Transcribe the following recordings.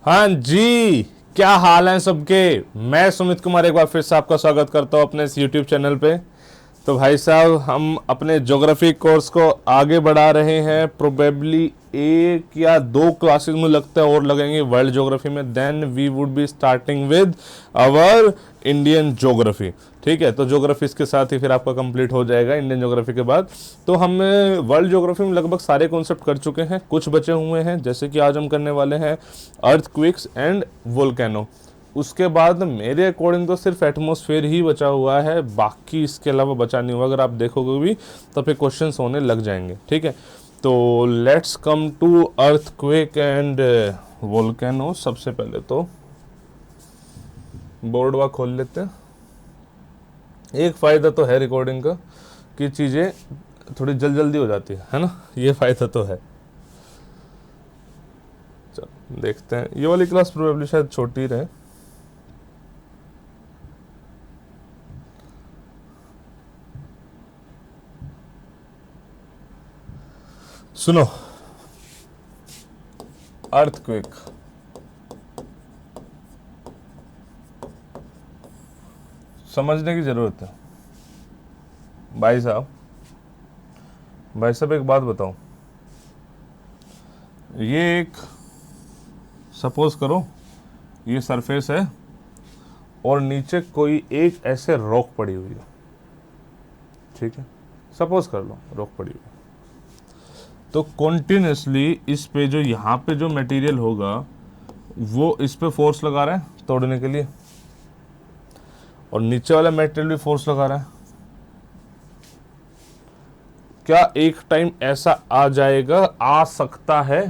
हाँ जी, क्या हाल है सबके। मैं सुमित कुमार एक बार फिर से आपका स्वागत करता हूँ अपने इस YouTube चैनल पे। तो भाई साहब, हम अपने ज्योग्राफी कोर्स को आगे बढ़ा रहे हैं। प्रोबेबली एक या दो क्लासेस मुझे लगता है और लगेंगे वर्ल्ड ज्योग्राफी में। Then we would be starting with our Indian geography. ठीक है, तो ज्योग्राफी इसके साथ ही फिर आपका कंप्लीट हो जाएगा इंडियन ज्योग्राफी के बाद। तो हम वर्ल्ड ज्योग्राफी में लगभग सारे कॉन्सेप्ट कर चुके हैं, कुछ बचे हुए हैं जैसे कि आज हम करने वाले हैं अर्थक्वेक्स एंड वोल्केनो। उसके बाद मेरे अकॉर्डिंग तो सिर्फ एटमॉस्फेयर ही बचा हुआ है, बाकी इसके अलावा बचा नहीं हुआ। अगर आप देखोगे भी तो फिर क्वेश्चंस होने लग जाएंगे। ठीक है, तो let's come to earthquake and volcano. सबसे पहले तो बोर्ड वा खोल लेते हैं। एक फ़ायदा तो है रिकॉर्डिंग का कि चीज़ें थोड़ी जल्दी हो जाती है ना, ये फ़ायदा तो है। चलो देखते हैं, ये वाली क्लास प्रोबेबली शायद छोटी रहे। सुनो, अर्थक्वेक समझने की ज़रूरत है। भाई साहब, एक बात बताऊं। ये एक, सपोज करो ये सरफेस है और नीचे कोई एक ऐसे रॉक पड़ी हुई है। ठीक है, सपोज कर लो रॉक पड़ी हुई है। तो कॉन्टिन्यूसली इस पे जो यहाँ पे जो मटेरियल होगा वो इस पे फोर्स लगा रहा है तोड़ने के लिए, और नीचे वाला मटेरियल भी फोर्स लगा रहा है। क्या एक टाइम ऐसा आ जाएगा, आ सकता है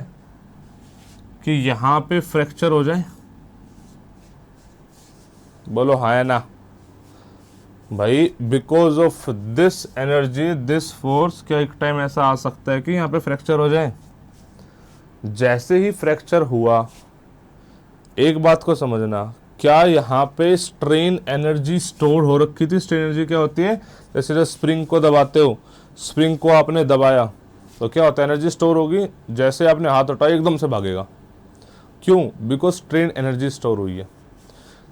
कि यहां पे फ्रैक्चर हो जाए? बोलो हाँ या ना भाई। Because of this energy, this force, क्या एक टाइम ऐसा आ सकता है कि यहाँ पे फ्रैक्चर हो जाए? जैसे ही फ्रैक्चर हुआ, एक बात को समझना, क्या यहाँ पे स्ट्रेन एनर्जी स्टोर हो रखी थी? स्ट्रेन एनर्जी क्या होती है? जैसे जब स्प्रिंग को दबाते हो, स्प्रिंग को आपने दबाया तो क्या होता है? एनर्जी स्टोर होगी। जैसे आपने हाथ उठाया एकदम से भागेगा। क्यों? बिकॉज स्ट्रेन एनर्जी स्टोर हुई है।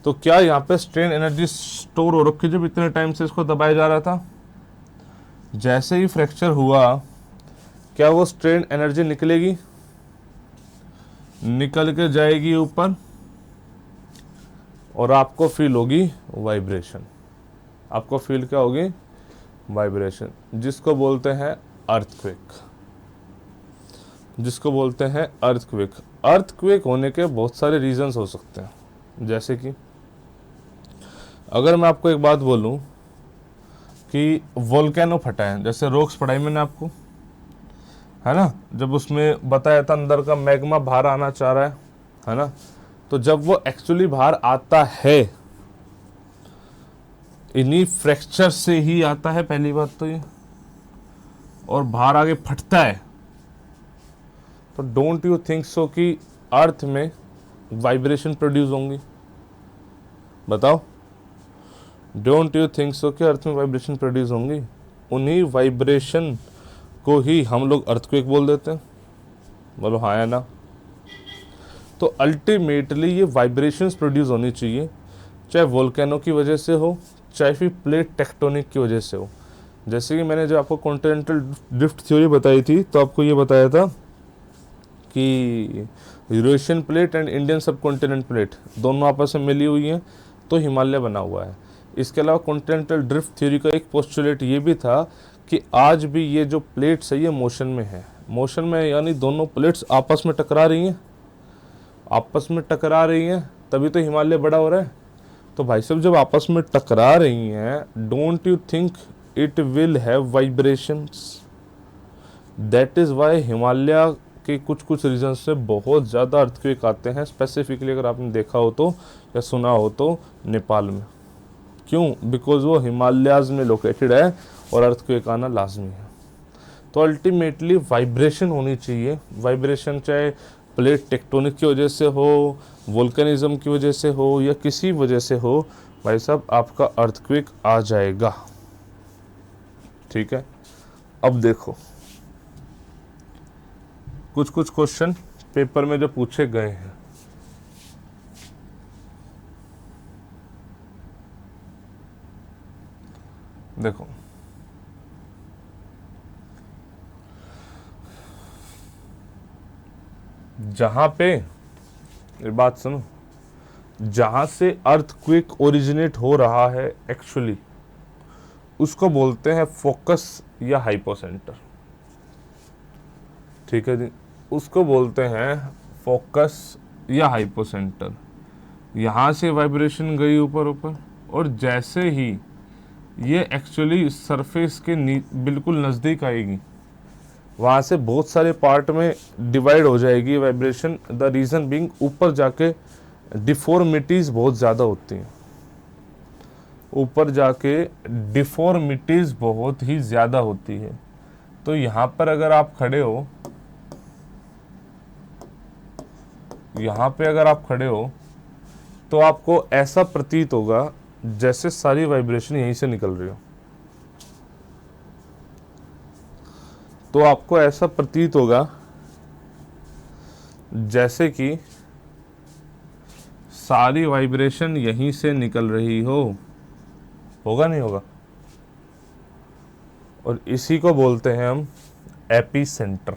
तो क्या यहाँ पे स्ट्रेन एनर्जी स्टोर हो रखी जब इतने टाइम से इसको दबाया जा रहा था? जैसे ही फ्रैक्चर हुआ, क्या वो स्ट्रेन एनर्जी निकलेगी? निकल के जाएगी ऊपर और आपको फील होगी वाइब्रेशन। आपको फील क्या होगी? वाइब्रेशन, जिसको बोलते हैं अर्थक्वेक। जिसको बोलते हैं अर्थक्वेक। अर्थक्वेक होने के बहुत सारे रीजंस हो सकते हैं। जैसे कि अगर मैं आपको एक बात बोलूं कि वोल्केनो फटा है, जैसे रॉक्स पढ़ाई मैंने आपको, है ना, जब उसमें बताया था अंदर का मैग्मा बाहर आना चाह रहा है ना, तो जब वो एक्चुअली बाहर आता है, इन्हीं फ्रैक्चर से ही आता है, पहली बात तो ये, और बाहर आगे फटता है। तो डोंट यू थिंक सो कि अर्थ में वाइब्रेशन प्रोड्यूस होंगी? बताओ, डोंट यू थिंक सो कि अर्थ में वाइब्रेशन प्रोड्यूस होंगी? उन्हीं वाइब्रेशन को ही हम लोग अर्थक्वेक बोल देते हैं। बोलो हाँ या ना। तो अल्टीमेटली ये वाइब्रेशंस प्रोड्यूस होनी चाहिए, चाहे वोल्केनो की वजह से हो, चाहे फिर प्लेट टेक्टोनिक की वजह से हो। जैसे कि मैंने जो आपको कॉन्टिनेंटल ड्रिफ्ट थ्योरी बताई थी, तो आपको ये बताया था कि यूरेशियन प्लेट एंड इंडियन सब कॉन्टिनेंट प्लेट दोनों आपस में मिली हुई हैं, तो हिमालय बना हुआ है। इसके अलावा कॉन्टिनेंटल ड्रिफ्ट थ्योरी का एक पोस्टुलेट ये भी था कि आज भी ये जो प्लेट्स है ये मोशन में है। मोशन में यानी दोनों प्लेट्स आपस में टकरा रही हैं। आपस में टकरा रही हैं तभी तो हिमालय बड़ा हो रहा है। तो भाई साहब, जब आपस में टकरा रही हैं, don't you think it will have vibrations? That is why Himalaya के कुछ कुछ रीजन से बहुत ज़्यादा अर्थक्वेक आते हैं। स्पेसिफिकली अगर आपने देखा हो तो या सुना हो तो नेपाल में। क्यों? बिकॉज वो हिमालयाज में लोकेटेड है और अर्थक्वेक आना लाजमी है। तो अल्टीमेटली वाइब्रेशन होनी चाहिए। वाइब्रेशन चाहे प्लेट टेक्टोनिक की वजह से हो, वोल्केनिज्म की वजह से हो, या किसी वजह से हो, भाई साहब आपका अर्थक्वेक आ जाएगा। ठीक है, अब देखो कुछ कुछ क्वेश्चन पेपर में जो पूछे गए हैं। देखो, जहां पे, ये बात सुनो, जहां से अर्थक्वेक ओरिजिनेट हो रहा है एक्चुअली, उसको बोलते हैं फोकस या हाइपोसेंटर। ठीक है जी, उसको बोलते हैं फोकस या हाइपोसेंटर। यहाँ से वाइब्रेशन गई ऊपर ऊपर, और जैसे ही ये एक्चुअली सरफेस के बिल्कुल नज़दीक आएगी, वहाँ से बहुत सारे पार्ट में डिवाइड हो जाएगी वाइब्रेशन। द रीज़न बीइंग, ऊपर जाके डिफॉर्मिटीज़ बहुत ज़्यादा होती हैं, ऊपर जाके डिफॉर्मिटीज़ बहुत ही ज़्यादा होती है। तो यहाँ पर अगर आप खड़े हो, यहाँ पे अगर आप खड़े हो, तो आपको ऐसा प्रतीत होगा जैसे सारी वाइब्रेशन यहीं से निकल रही हो। तो आपको ऐसा प्रतीत होगा जैसे कि सारी वाइब्रेशन यहीं से निकल रही हो। होगा नहीं होगा? और इसी को बोलते हैं हम एपी सेंटर।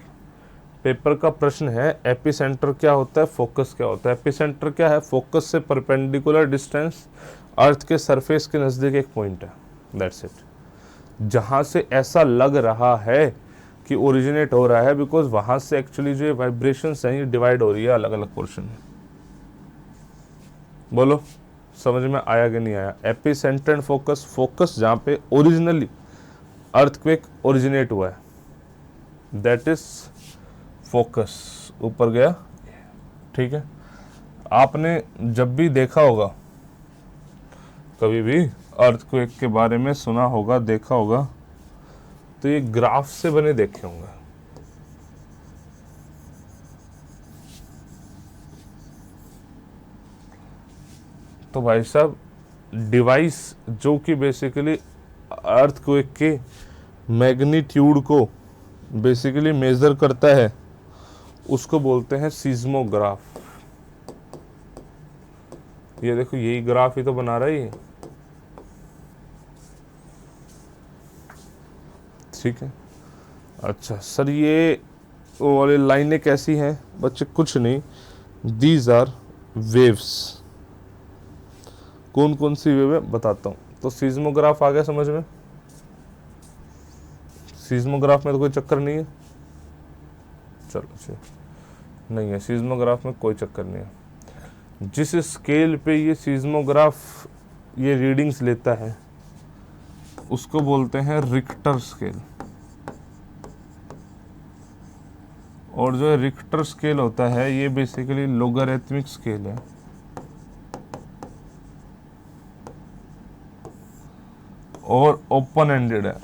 पेपर का प्रश्न है एपी सेंटर क्या होता है, फोकस क्या होता है। एपी सेंटर क्या है? फोकस से परपेंडिकुलर डिस्टेंस, अर्थ के सरफेस के नज़दीक एक पॉइंट है, दैट्स इट। जहाँ से ऐसा लग रहा है कि ओरिजिनेट हो रहा है, बिकॉज वहाँ से एक्चुअली जो वाइब्रेशंस हैं ये डिवाइड हो रही है अलग अलग पोर्शन में। बोलो समझ में आया कि नहीं आया? AP centre and focus, focus जहाँ पे ओरिजिनली अर्थक्वेक ओरिजिनेट हुआ है, दैट इज फोकस, ऊपर गया। ठीक है, आपने जब भी देखा होगा, कभी भी अर्थक्वेक के बारे में सुना होगा, देखा होगा, तो ये ग्राफ से बने देखे होंगे। तो भाई साहब, डिवाइस जो कि बेसिकली अर्थक्वेक के मैग्नीट्यूड को बेसिकली मेजर करता है, उसको बोलते हैं सीज्मोग्राफ। ये देखो, यही ग्राफ ही तो बना रहा है। ठीक है, अच्छा सर, ये वो वाली लाइनें कैसी हैं बच्चे? कुछ नहीं, दीज आर वेव्स। कौन कौन सी वेव है बताता हूँ। तो सीज्मोग्राफ आ गया समझ में? सीज्मोग्राफ में तो कोई चक्कर नहीं है। चलो अच्छा, नहीं है, सीज्मोग्राफ में कोई चक्कर नहीं है। जिस स्केल पे ये सीज्मोग्राफ ये रीडिंग्स लेता है, उसको बोलते हैं रिक्टर स्केल। और जो रिक्टर स्केल होता है ये बेसिकली लोगरिथमिक स्केल है, और ओपन एंडेड है,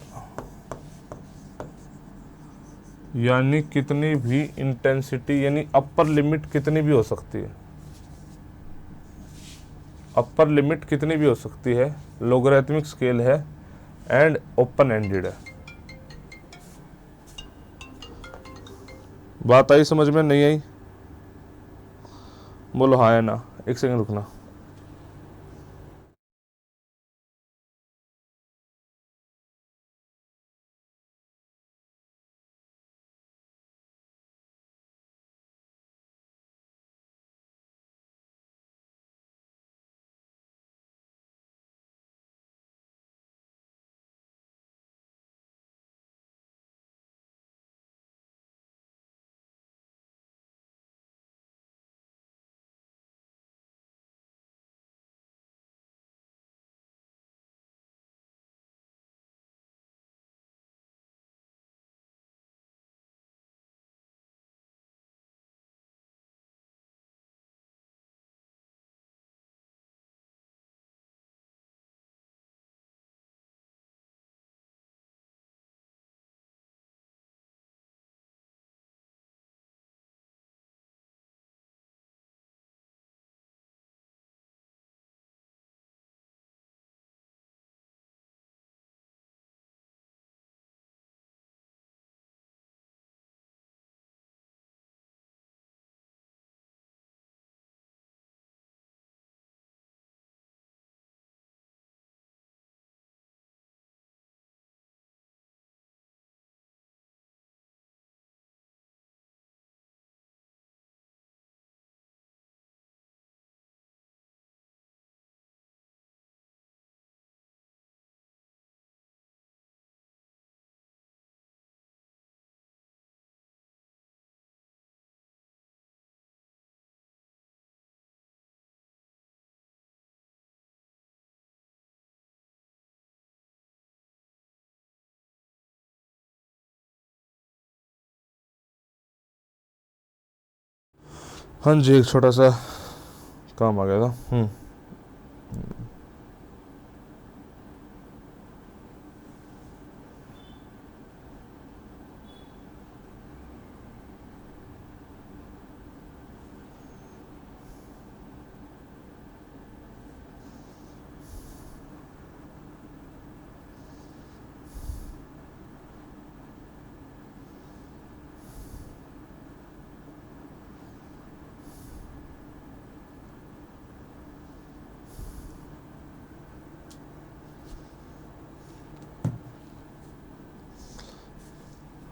यानी कितनी भी इंटेंसिटी, यानी अपर लिमिट कितनी भी हो सकती है, अपर लिमिट कितनी भी हो सकती है। लोगरिथमिक स्केल है एंड ओपन एंडेड है। बात आई समझ में? नहीं आई? बोलो हाँ है ना। एक सेकंड रुकना। हाँ जी, एक छोटा सा काम आ गया था।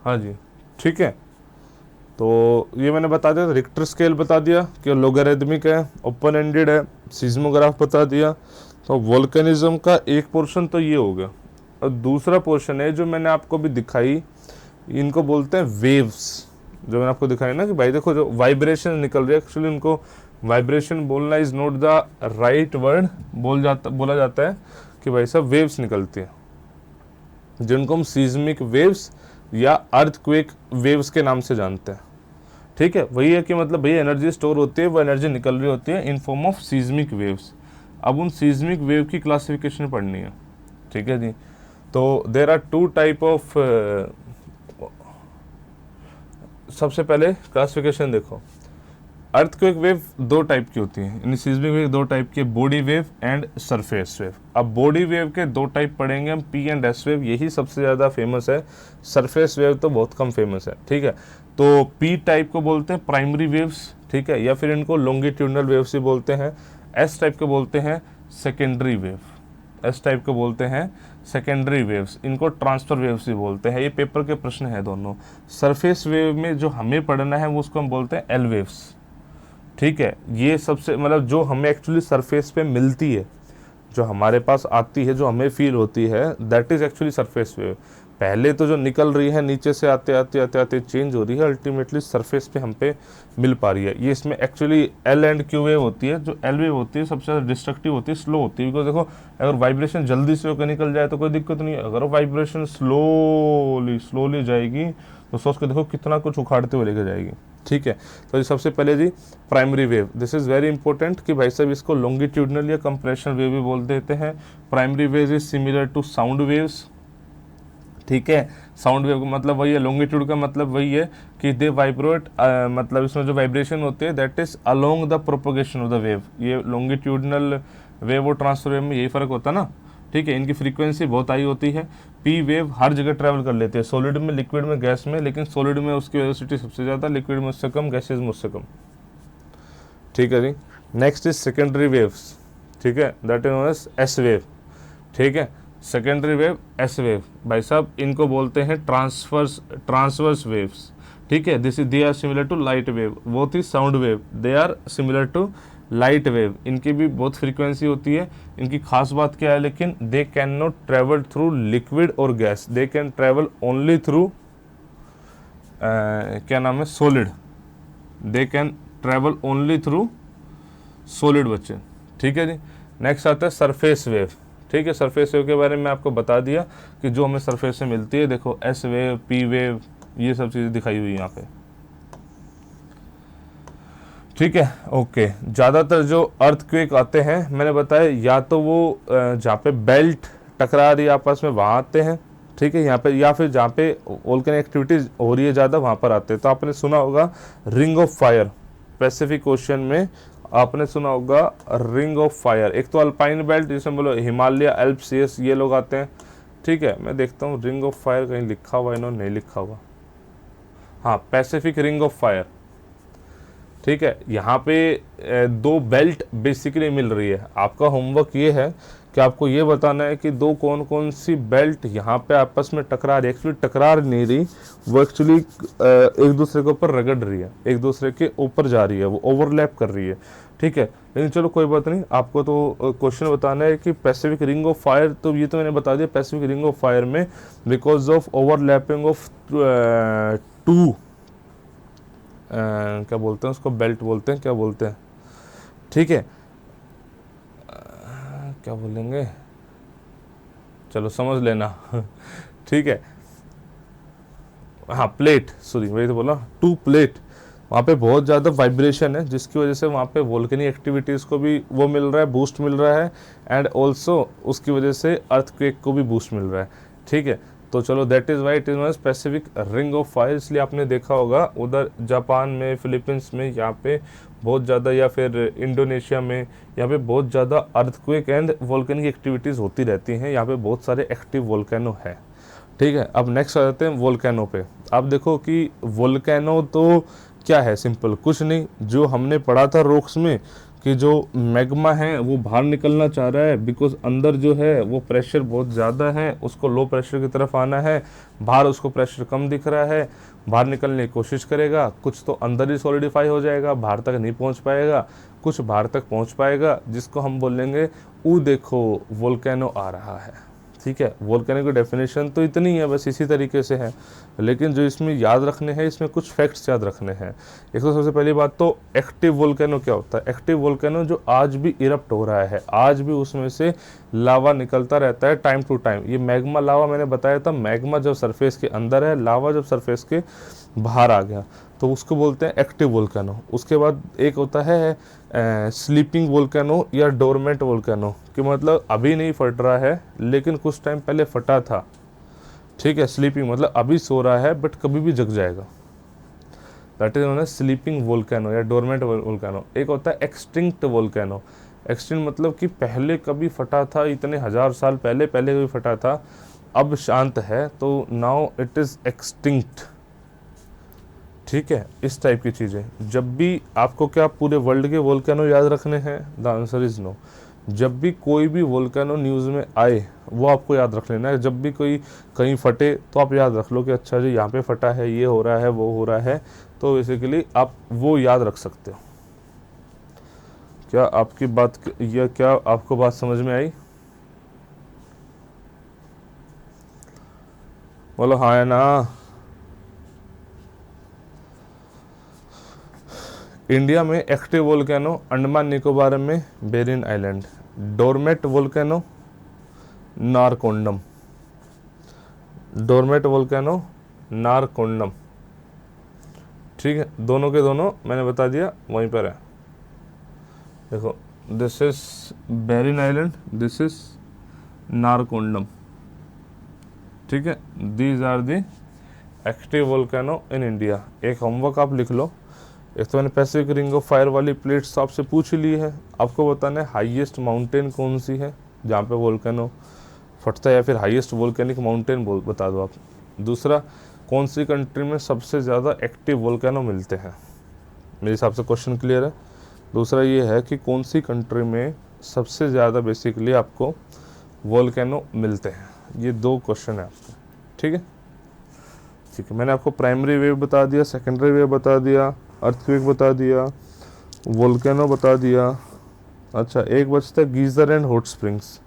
हाँ जी, ठीक है। तो ये मैंने बता दिया, रिक्टर स्केल बता दिया कि लोगरिथमिक है, ओपन एंडेड है, सीज्मोग्राफ बता दिया। तो वोल्केनिज्म का एक पोर्शन तो ये हो गया। और दूसरा पोर्शन है जो मैंने आपको भी दिखाई, इनको बोलते हैं वेव्स। जो मैंने आपको दिखाई ना कि भाई देखो जो वाइब्रेशन निकल रही है, एक्चुअली उनको वाइब्रेशन बोलना is not the right word, बोला जाता है कि भाई साहब वेव्स निकलती है, जिनको हम सीज्मिक वेव्स या अर्थक्वेक वेव्स के नाम से जानते हैं। ठीक है, वही है कि मतलब भैया एनर्जी स्टोर होती है, वो एनर्जी निकल रही होती है in form of seismic waves. अब उन सीज्मिक वेव की क्लासिफिकेशन पढ़नी है। ठीक है जी। तो there are two type of, सबसे पहले क्लासिफिकेशन देखो, अर्थक्वेक वेव दो टाइप की होती है, यानी सीज्मिक वेव दो टाइप की, body wave and surface wave. अब बॉडी वेव के दो टाइप पढ़ेंगे हम, पी एंड एस वेव, यही सबसे ज़्यादा फेमस है। सरफेस वेव तो बहुत कम फेमस है। ठीक है, तो पी टाइप को बोलते हैं प्राइमरी वेव्स, ठीक है, या फिर इनको लॉन्गिट्यूडनल वेव्स भी बोलते हैं। एस टाइप को बोलते हैं सेकेंडरी वेव, एस टाइप को बोलते हैं सेकेंडरी वेव्स, इनको ट्रांसफर वेव्स भी बोलते हैं। ये पेपर के प्रश्न है दोनों। सरफेस वेव में जो हमें पढ़ना है वो उसको हम बोलते हैं एल वेव्स। ठीक है, ये सबसे मतलब जो हमें एक्चुअली सरफेस पे मिलती है, जो हमारे पास आती है, जो हमें फील होती है, that is actually surface wave. पहले तो जो निकल रही है नीचे से आते आते आते आते चेंज हो रही है, अल्टीमेटली सरफेस पे हम पे मिल पा रही है। ये इसमें actually L and Q wave होती है। जो एल वेव होती है सबसे ज़्यादा डिस्ट्रक्टिव होती है, स्लो होती है। बिकॉज देखो, अगर वाइब्रेशन जल्दी से होकर निकल जाए तो कोई दिक्कत नहीं है, अगर वाइब्रेशन स्लोली स्लोली जाएगी तो सोच के देखो कितना कुछ उखाड़ते हुए लेके जाएगी। ठीक है, तो ये सबसे पहले जी primary wave, this is very important कि भाई साहब इसको लॉन्गिट्यूडनल या कंप्रेशन वेव भी बोल देते हैं। Primary wave is similar to sound waves. ठीक है, साउंड वेव का मतलब वही है, लॉन्गिट्यूड का मतलब वही है कि दे वाइब्रेट, मतलब इसमें जो वाइब्रेशन होती है that is along the propagation of the wave. ये लॉन्गिट्यूडनल वेव और ट्रांसफर वेव में यही फर्क होता है ना। ठीक है, इनकी फ्रीक्वेंसी बहुत हाई होती है। पी वेव हर जगह ट्रैवल कर लेते हैं, सॉलिड में, लिक्विड में, गैस में, लेकिन सॉलिड में उसकी वेलोसिटी सबसे ज़्यादा, लिक्विड में उससे कम, गैसेज में उससे कम। ठीक है जी। Next is secondary waves. ठीक है, that is known as S wave. ठीक है, सेकेंडरी वेव, एस वेव, भाई साहब इनको बोलते हैं ट्रांसवर्स वेव्स। ठीक है, this is they are similar to light wave. वो थी sound wave, they are similar to light wave. इनकी भी बहुत फ्रीक्वेंसी होती है। इनकी खास बात क्या है, लेकिन they can not travel through liquid और gas, they can travel only through क्या नाम है, solid. They can travel only through solid बच्चे। ठीक है जी। नेक्स्ट आता है सरफेस वेव। ठीक है, सरफेस वेव के बारे में आपको बता दिया कि जो हमें सरफेस से मिलती है। देखो एस वेव, पी वेव, ये सब चीज़ें दिखाई हुई यहाँ पे। ठीक है, ओके। ज़्यादातर जो अर्थक्वेक आते हैं मैंने बताया, या तो वो जहाँ पे बेल्ट टकरा रही है आपस में वहाँ आते हैं। ठीक है, यहाँ पे, या फिर जहाँ पे वोल्केनिक एक्टिविटीज हो रही है ज़्यादा वहाँ पर आते हैं। तो आपने सुना होगा ring of fire, Pacific ocean में आपने सुना होगा रिंग ऑफ फायर। एक तो अल्पाइन बेल्ट जिसमें बोलो हिमालय, एल्प्स, ये लोग आते हैं। ठीक है, मैं देखता हूँ रिंग ऑफ फायर कहीं लिखा हुआ, इन्होंने नहीं लिखा हुआ। हाँ, पैसिफिक रिंग ऑफ फायर। ठीक है, यहाँ पे दो बेल्ट बेसिकली मिल रही है। आपका होमवर्क ये है कि आपको ये बताना है कि दो कौन कौन सी बेल्ट यहाँ पे आपस में टकरा रही है। एक्चुअली टकरार नहीं रही, वो एक्चुअली एक दूसरे के ऊपर रगड़ रही है, एक दूसरे के ऊपर जा रही है, वो ओवरलैप कर रही है। ठीक है, लेकिन चलो कोई बात नहीं, आपको तो क्वेश्चन बताना है कि पैसिफिक रिंग ऑफ फायर, तो ये तो मैंने बता दिया। पैसिफिक रिंग ऑफ फायर में because of overlapping of two, क्या बोलते हैं उसको, बेल्ट बोलते हैं, क्या बोलते हैं, ठीक है, क्या बोलेंगे, चलो समझ लेना। ठीक है, हाँ प्लेट, सॉरी वही तो बोला, टू प्लेट। वहाँ पे बहुत ज़्यादा वाइब्रेशन है, जिसकी वजह से वहाँ पे वोल्केनिक एक्टिविटीज़ को भी वो मिल रहा है, बूस्ट मिल रहा है, एंड ऑल्सो उसकी वजह से अर्थक्वेक को भी बूस्ट मिल रहा है। ठीक है, तो चलो that is why it is not specific ring of fire. इसलिए आपने देखा होगा उधर जापान में, फिलीपींस में, यहाँ पे बहुत ज़्यादा, या फिर इंडोनेशिया में, यहाँ पे बहुत ज़्यादा अर्थक्वेक एंड वोल्केनिक एक्टिविटीज़ होती रहती हैं। यहाँ पे बहुत सारे एक्टिव वोल्केनो है। ठीक है, अब नेक्स्ट आ जाते हैं वोल्केनो पे। आप देखो कि वोल्केनो तो क्या है, सिंपल कुछ नहीं, जो हमने पढ़ा था रॉक्स में कि जो मैग्मा है वो बाहर निकलना चाह रहा है, बिकॉज अंदर जो है वो प्रेशर बहुत ज़्यादा है, उसको लो प्रेशर की तरफ आना है, बाहर उसको प्रेशर कम दिख रहा है, बाहर निकलने की कोशिश करेगा, कुछ तो अंदर ही सॉलिडिफाई हो जाएगा, बाहर तक नहीं पहुंच पाएगा, कुछ बाहर तक पहुंच पाएगा, जिसको हम बोलेंगे वो देखो वोल्केनो आ रहा है। ठीक है, वोल्केनो की डेफिनेशन तो इतनी है, बस इसी तरीके से है, लेकिन जो इसमें याद रखने हैं, इसमें कुछ फैक्ट्स याद रखने हैं। एक तो सबसे पहली बात तो एक्टिव वोल्केनो क्या होता है। एक्टिव वोल्केनो जो आज भी इरप्ट हो रहा है, आज भी उसमें से लावा निकलता रहता है टाइम टू टाइम। ये मैग्मा लावा मैंने बताया था, मैग्मा जब सरफेस के अंदर है, लावा जब सरफेस के बाहर आ गया, तो उसको बोलते हैं एक्टिव वोल्केनो। उसके बाद एक होता है स्लीपिंग वोल्केनो या डोरमेंट वोल्केनो, कि मतलब अभी नहीं फट रहा है लेकिन कुछ टाइम पहले फटा था। ठीक है, स्लीपिंग मतलब अभी सो रहा है बट कभी भी जग जाएगा, that is known as sleeping volcano या डोरमेंट वोल्केनो। एक होता है एक्सटिंक्ट वोल्केनो। एक्सटिंक्ट मतलब कि पहले कभी फटा था, इतने हजार साल पहले पहले कभी फटा था, अब शांत है, तो नाउ इट इज एक्सटिंक्ट। ठीक है, इस टाइप की चीज़ें। जब भी आपको क्या पूरे वर्ल्ड के वोल्केनो याद रखने हैं, द आंसर इज नो। जब भी कोई भी वोल्केनो न्यूज़ में आए वो आपको याद रख लेना है। जब भी कोई कहीं फटे तो आप याद रख लो कि अच्छा जी यहाँ पे फटा है, ये हो रहा है, वो हो रहा है, तो बेसिकली आप वो याद रख सकते हो। क्या आपकी बात, या क्या आपको बात समझ में आई? बोलो हाँ है ना। इंडिया में एक्टिव वोल्केनो अंडमान निकोबार में barren island, dormant volcano Narcondam, dormant volcano Narcondam. ठीक है, दोनों के दोनों मैंने बता दिया वहीं पर है। देखो, this is barren island, this is Narcondam. ठीक है, these are the active volcano in India. एक होमवर्क आप लिख लो। एक तो मैंने पैसिफिक रिंग ऑफ फायर वाली प्लेट्स आपसे पूछ ही ली है, आपको बताना है हाईएस्ट माउंटेन कौन सी है जहाँ पे वोल्केनो फटता है, या फिर हाईएस्ट वोल्केनिक माउंटेन बता दो आप। दूसरा, कौन सी कंट्री में सबसे ज़्यादा एक्टिव वोल्केनो मिलते हैं। मेरे हिसाब से क्वेश्चन क्लियर है। दूसरा ये है कि कौन सी कंट्री में सबसे ज़्यादा बेसिकली आपको वोल्केनो मिलते हैं। ये दो क्वेश्चन है आपके। ठीक है, ठीक है, मैंने आपको प्राइमरी वेव बता दिया, सेकेंडरी वेव बता दिया, अर्थक्वेक बता दिया, वोल्केनो बता दिया। अच्छा, एक बचता है गीज़र एंड हॉट स्प्रिंग्स।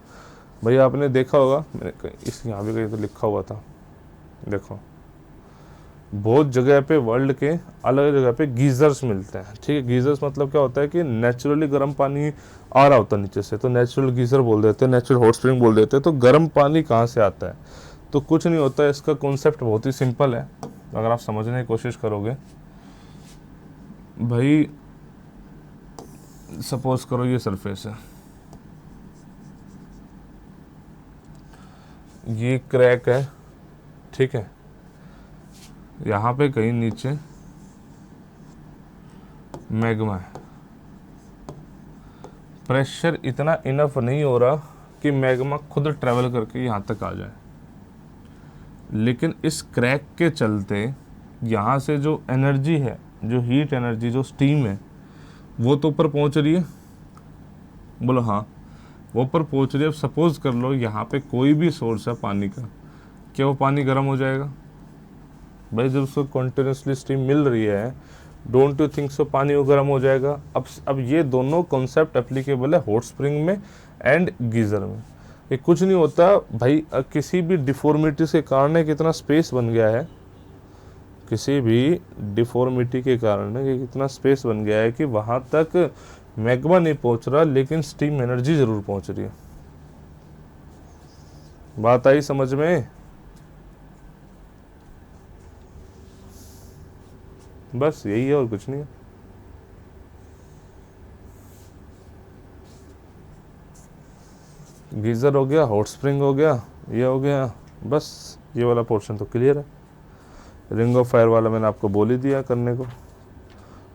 भैया आपने देखा होगा, मैंने इस यहाँ भी कहीं तो लिखा हुआ था, देखो बहुत जगह पे वर्ल्ड के अलग जगह पे गीज़र्स मिलते हैं। ठीक है, गीज़र्स मतलब क्या होता है कि नेचुरली गर्म पानी आ रहा होता है नीचे से, तो नेचुरल गीज़र बोल देते हैं, नेचुरल हॉट स्प्रिंग बोल देते हैं। तो गर्म पानी कहाँ से आता है, तो कुछ नहीं होता है, इसका कॉन्सेप्ट बहुत ही सिंपल है अगर आप समझने की कोशिश करोगे। भाई सपोज करो ये सरफेस है, ये क्रैक है, ठीक है, यहाँ पे कहीं नीचे मैग्मा है, प्रेशर इतना इनफ नहीं हो रहा कि मैग्मा खुद ट्रेवल करके यहाँ तक आ जाए, लेकिन इस क्रैक के चलते यहाँ से जो एनर्जी है, जो हीट एनर्जी, जो स्टीम है, वो तो ऊपर पहुँच रही है। बोलो हाँ, वो ऊपर पहुँच रही है। अब सपोज कर लो यहाँ पे कोई भी सोर्स है पानी का, क्या वो पानी गर्म हो जाएगा? भाई जब उसको कंटिन्यूसली स्टीम मिल रही है, डोंट यू थिंक सो पानी वो गर्म हो जाएगा? अब ये दोनों कॉन्सेप्ट एप्लीकेबल है हॉट स्प्रिंग में एंड गीज़र में। ये कुछ नहीं होता भाई, किसी भी डिफॉर्मिटी के कारण कितना स्पेस बन गया है, किसी भी डिफॉर्मिटी के कारण ये कितना स्पेस बन गया है कि वहाँ तक मैग्मा नहीं पहुँच रहा, लेकिन स्टीम एनर्जी ज़रूर पहुँच रही है। बात आई समझ में? बस यही है और कुछ नहीं है। गीज़र हो गया, हॉट स्प्रिंग हो गया, ये हो गया, बस ये वाला पोर्शन तो क्लियर है। रिंग ऑफ फायर वाला मैंने आपको बोल ही दिया करने को।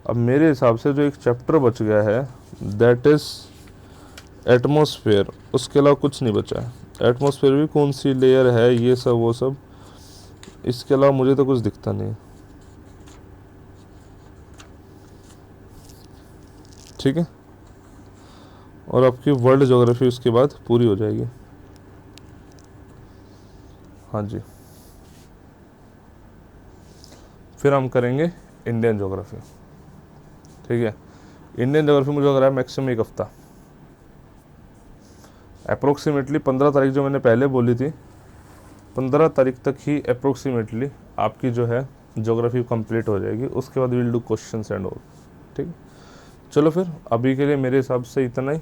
अब मेरे हिसाब से जो एक चैप्टर बच गया है दैट इज़ एटमॉस्फेयर, उसके अलावा कुछ नहीं बचा है। एटमॉस्फेयर भी कौन सी लेयर है, ये सब वो सब, इसके अलावा मुझे तो कुछ दिखता नहीं है। ठीक है, और आपकी वर्ल्ड ज्योग्राफी उसके बाद पूरी हो जाएगी। हाँ जी, फिर हम करेंगे इंडियन ज्योग्राफी। ठीक है, इंडियन ज्योग्राफी मुझे लग रहा है मैक्सिमम एक हफ्ता, अप्रोक्सीमेटली 15 तारीख जो मैंने पहले बोली थी, 15 तारीख तक ही अप्रोक्सीमेटली आपकी जो है ज्योग्राफी कंप्लीट हो जाएगी। उसके बाद will do question and all. ठीक, चलो फिर अभी के लिए मेरे हिसाब से इतना ही।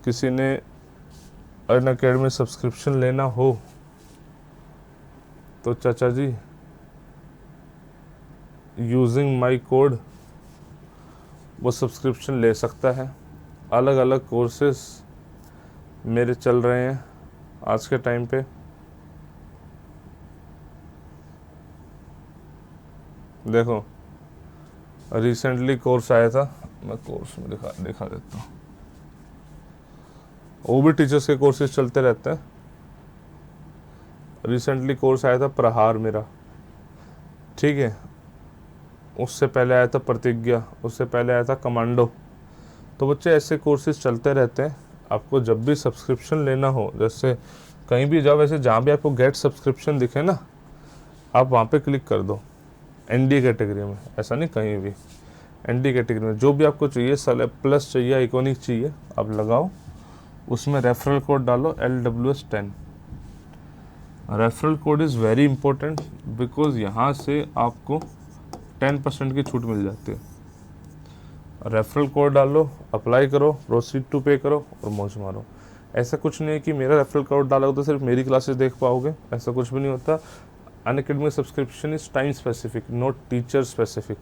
किसी ने अर्न अकेडमी सब्सक्रिप्शन लेना हो तो चाचा जी यूजिंग माई कोड वो सब्सक्रिप्शन ले सकता है। अलग अलग कोर्सेस मेरे चल रहे हैं आज के टाइम पे। देखो रिसेंटली कोर्स आया था, मैं कोर्स में दिखा देता हूँ। वो भी टीचर्स के कोर्सेज चलते रहते हैं। रिसेंटली कोर्स आया था प्रहार मेरा, ठीक है, उससे पहले आया था प्रतिज्ञा, उससे पहले आया था कमांडो। तो बच्चे ऐसे कोर्सेज चलते रहते हैं। आपको जब भी सब्सक्रिप्शन लेना हो, जैसे कहीं भी जाओ, वैसे जहाँ भी आपको गेट सब्सक्रिप्शन दिखे ना, आप वहाँ पे क्लिक कर दो। एनडी कैटेगरी में, ऐसा नहीं कहीं भी, एनडी कैटेगरी में जो भी आपको चाहिए, प्लस चाहिए, आइकॉनिक चाहिए, आप लगाओ। उसमें रेफरल कोड डालो LWS10। Referral code is very important because यहाँ से आपको 10% की छूट मिल जाती है। रेफरल कोड डालो, अप्लाई करो, प्रोसीड टू पे करो और मौज मारो। ऐसा कुछ नहीं है कि मेरा रेफरल कोड डालोगे तो सिर्फ मेरी क्लासेस देख पाओगे, ऐसा कुछ भी नहीं होता। Unacademy subscription is time specific, not teacher specific.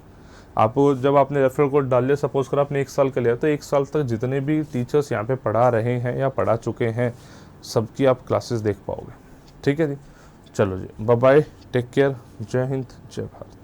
आपको जब आपने रेफरल कोड डाल लिया, सपोज कर आपने 1 साल का लिया, तो 1 साल तक जितने भी टीचर्स यहाँ पे पढ़ा रहे हैं या पढ़ा चुके हैं, सबकी आप क्लासेस देख पाओगे। ठीक है जी, चलो जी, बाय बाय, टेक केयर, जय हिंद, जय भारत।